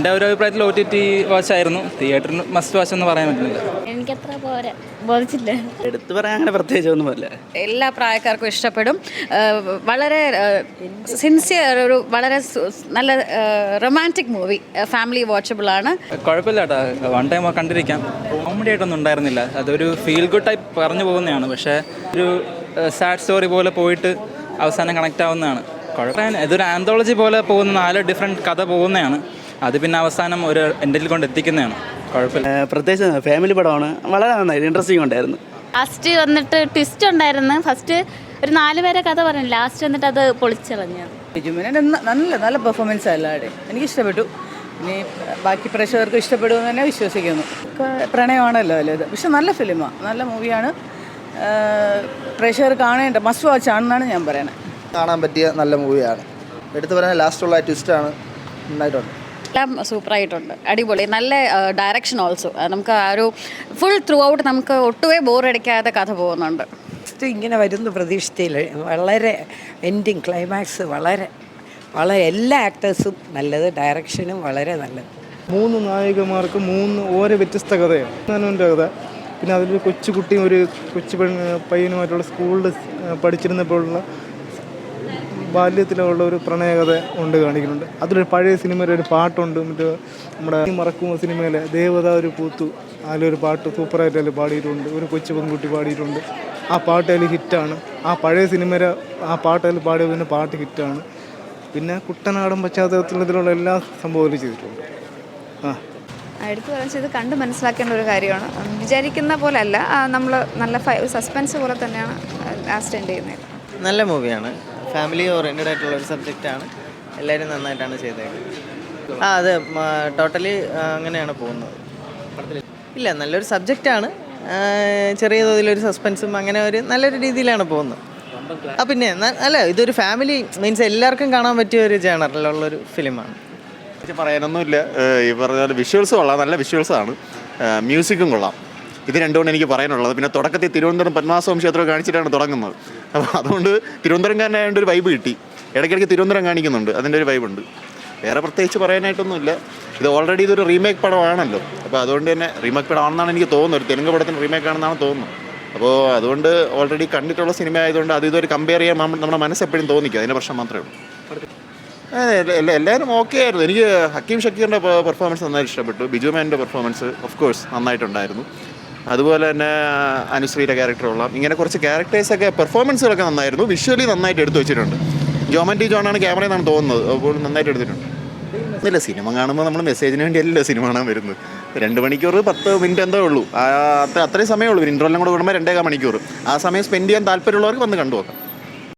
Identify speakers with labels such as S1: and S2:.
S1: എൻ്റെ ഒരു അഭിപ്രായത്തിൽ OTT വാച്ചായിരുന്നു. തിയേറ്ററിൽ മസ്റ്റ് വാച്ച് എന്ന് പറയാൻ പറ്റുന്നില്ല.
S2: എനിക്കത്ര പോരാ, ബോധിച്ചില്ല.
S3: എടുത്തു പറയാൻ അങ്ങനെ പ്രത്യേകിച്ചൊന്നും അല്ല.
S2: എല്ലാ പ്രായക്കാർക്കും ഇഷ്ടപ്പെടും. വളരെ സിൻസിയർ, ഒരു വളരെ നല്ല റൊമാൻറ്റിക് മൂവി, ഫാമിലി വാച്ചബിൾ ആണ്.
S1: കുഴപ്പമില്ല കേട്ടോ, വൺ ടൈം കണ്ടിരിക്കാം. കോമഡി ആയിട്ടൊന്നും ഉണ്ടായിരുന്നില്ല. അതൊരു ഫീൽ ഗുഡ് ടൈപ്പ് പറഞ്ഞു പോകുന്നതാണ്. പക്ഷേ ഒരു സാഡ് സ്റ്റോറി പോലെ പോയിട്ട് അവസാനം കണക്റ്റ് ആവുന്നതാണ്. കുഴപ്പമില്ല. ഇതൊരു ആന്തോളജി പോലെ പോകുന്ന 4 ഡിഫറെൻറ്റ് കഥ പോകുന്നതാണ്. അത് പിന്നെ അവസാനം ഒരു എൻഡിൽ കൊണ്ട് എത്തിക്കുന്നതാണ്. കുഴപ്പമില്ല.
S3: പ്രത്യേകിച്ച് ഫാമിലി പടമാണ്. വളരെ നന്നായി ഇൻട്രസ്റ്റിംഗ് ഉണ്ടായിരുന്നു.
S4: ലാസ്റ്റ് വന്നിട്ട് ട്വിസ്റ്റ് ഉണ്ടായിരുന്നു. ഫസ്റ്റ് ഒരു 4 പേരെ കഥ പറഞ്ഞു, ലാസ്റ്റ് വന്നിട്ട് അത് പൊളിച്ചളഞ്ഞു.
S5: ബിജുമേനൻ നല്ല പെർഫോമൻസ് അല്ലാതെ എനിക്കിഷ്ടപ്പെട്ടു. ഇനി ബാക്കി പ്രേക്ഷകർക്ക് ഇഷ്ടപ്പെടുമെന്ന് തന്നെ വിശ്വസിക്കുന്നു. പ്രണയമാണല്ലോ അല്ലേ ഇത്, പക്ഷെ നല്ല ഫിലിമാണ്, നല്ല മൂവിയാണ്. പ്രേക്ഷകർ കാണേണ്ട മസ്റ്റ് വാച്ച് ആണെന്നാണ് ഞാൻ പറയുന്നത്.
S6: കാണാൻ പറ്റിയ നല്ല മൂവിയാണ്. എടുത്തു പറയാൻ ലാസ്റ്റുള്ള ട്വിസ്റ്റാണ് നന്നായിട്ടുണ്ട്.
S2: എല്ലാം സൂപ്പറായിട്ടുണ്ട്, അടിപൊളി. നല്ല ഡയറക്ഷൻ ഓൾസോ. നമുക്ക് ആ ഒരു ഫുൾ ത്രൂ ഔട്ട് നമുക്ക് ഒട്ടുമേ ബോറടിക്കാതെ കഥ പോകുന്നുണ്ട്.
S7: ഇങ്ങനെ വരുന്നു പ്രതീക്ഷിച്ചില്ല. വളരെ എൻഡിങ് ക്ലൈമാക്സ് വളരെ എല്ലാ ആക്ടേഴ്സും നല്ലത്, ഡയറക്ഷനും വളരെ നല്ലത്.
S8: 3 നായികമാർക്ക് 3 ഓരോ വ്യത്യസ്ത കഥയാണ്. ഞാനുൻ്റെ കഥ, പിന്നെ അതിലൊരു കൊച്ചുകുട്ടിയും ഒരു കൊച്ചു പയ്യനുമായിട്ടുള്ള സ്കൂളിൽ പഠിച്ചിരുന്നപ്പോഴുള്ള ബാല്യത്തിലുള്ള ഒരു പ്രണയകഥ കൊണ്ട് കാണിക്കുന്നുണ്ട്. അതിലൊരു പഴയ സിനിമയിലെ ഒരു പാട്ടുണ്ട്, മറ്റേ നമ്മുടെ മറക്കുമോ സിനിമയിലെ ദേവത ഒരു പൂത്തു, അതിലൊരു പാട്ട് സൂപ്പറായിട്ട് അതിൽ പാടിയിട്ടുണ്ട്. ഒരു കൊച്ചു പെൺകുട്ടി പാടിയിട്ടുണ്ട്. ആ പാട്ട് അതിൽ ഹിറ്റാണ്. ആ പഴയ സിനിമയിലെ ആ പാട്ട് അതിൽ പാടിയ പിന്നെ പാട്ട് ഹിറ്റാണ്. പിന്നെ കുട്ടനാടൻ പശ്ചാത്തലത്തിലുള്ള എല്ലാ സംഭവവും ചെയ്തിട്ടുണ്ട്.
S9: എടുത്തു പറഞ്ഞാൽ ഇത് കണ്ട് മനസ്സിലാക്കേണ്ട ഒരു കാര്യമാണ്. വിചാരിക്കുന്ന പോലെ അല്ല, നമ്മൾ നല്ല സസ്പെൻസ് പോലെ തന്നെയാണ് ലാസ്റ്റ് എൻഡ് ചെയ്യുന്നത്.
S10: നല്ല മൂവിയാണ്. ഫാമിലി ഓറിയൻറ്റഡ് ആയിട്ടുള്ള ഒരു സബ്ജക്റ്റാണ്. എല്ലാവരും നന്നായിട്ടാണ് ചെയ്തേക്കുന്നത്. അത് ടോട്ടലി അങ്ങനെയാണ് പോകുന്നത്. ഇല്ല, നല്ലൊരു സബ്ജക്റ്റാണ്. ചെറിയ തോതിലൊരു സസ്പെൻസും അങ്ങനെ ഒരു നല്ലൊരു രീതിയിലാണ് പോകുന്നത്. പിന്നെ അല്ല, ഇതൊരു ഫാമിലി മീൻസ് എല്ലാവർക്കും കാണാൻ പറ്റിയ ഒരു ജേണറിലുള്ളൊരു ഫിലിമാണ്.
S11: പറയാനൊന്നുമില്ല. ഈ പറഞ്ഞ വിഷ്വൽസ് കൊള്ളാം, നല്ല വിഷ്വൽസാണ്. മ്യൂസിക്കും കൊള്ളാം. ഇത് രണ്ടുകൊണ്ട് എനിക്ക് പറയാനുള്ളത്. പിന്നെ തുടക്കത്തിൽ തിരുവനന്തപുരം പത്മനാഭസ്വാമി ക്ഷേത്രം കാണിച്ചിട്ടാണ് തുടങ്ങുന്നത്. അപ്പോൾ അതുകൊണ്ട് തിരുവനന്തപുരംകാരനായതുകൊണ്ട് ഒരു വൈബ് കിട്ടി. ഇടയ്ക്കിടയ്ക്ക് തിരുവനന്തപുരം കാണിക്കുന്നുണ്ട്, അതിൻ്റെ ഒരു വൈബുണ്ട്. വേറെ പ്രത്യേകിച്ച് പറയാനായിട്ടൊന്നുമില്ല. ഇത് ഓൾറെഡി ഇതൊരു റീമേക്ക് പടമാണല്ലോ. അപ്പോൾ അതുകൊണ്ട് തന്നെ റീമേക്ക് പടമാണെന്നാണ് എനിക്ക് തോന്നുന്നത്. ഒരു തെലുങ്ക് പടത്തിന് റീമേക്ക് ആണെന്നാണ് തോന്നുന്നത്. അപ്പോൾ അതുകൊണ്ട് ഓൾറെഡി കണ്ടിട്ടുള്ള സിനിമ ആയതുകൊണ്ട് അത് ഇതൊരു കമ്പയർ ചെയ്യാൻ നമ്മുടെ മനസ്സെപ്പോഴും തോന്നിക്കും. അതിൻ്റെ പ്രശ്നം മാത്രമേ ഉള്ളൂ. എല്ലാവരും ഓക്കെ ആയിരുന്നു. എനിക്ക് ഹക്കീം ഷക്കീറിൻ്റെ പെർഫോമൻസ് നന്നായിട്ട് ഇഷ്ടപ്പെട്ടു. ബിജുമേൻ്റെ പെർഫോമൻസ് ഓഫ് കോഴ്സ് നന്നായിട്ടുണ്ടായിരുന്നു. അതുപോലെ തന്നെ അനുശ്രീയുടെ ക്യാരക്ടറുള്ള ഇങ്ങനെ കുറച്ച് ക്യാരക്ടേഴ്സൊക്കെ പെർഫോമൻസുകളൊക്കെ നന്നായിരുന്നു. വിഷ്വലി നന്നായിട്ട് എടുത്തു വെച്ചിട്ടുണ്ട്. ജോമൻ ജോണാണ് ക്യാമറയെന്നാണ് തോന്നുന്നത്. അപ്പോൾ നന്നായിട്ട് എടുത്തിട്ടുണ്ട്. ഇല്ല, സിനിമ കാണുമ്പോൾ നമ്മൾ മെസ്സേജിന് വേണ്ടിയല്ലോ സിനിമ കാണാൻ വരുന്നത്. 2 മണിക്കൂർ 10 മിനിറ്റ് എന്തോ ഉള്ളൂ. അത്രയും സമയമേ ഉള്ളൂ. ഇൻ്റർവെല്ലാം കൂടെ വിടുമ്പോൾ 2.25 മണിക്കൂർ. ആ സമയം സ്പെൻഡ് ചെയ്യാൻ താല്പര്യമുള്ളവർക്ക് വന്ന് കണ്ടു നോക്കാം.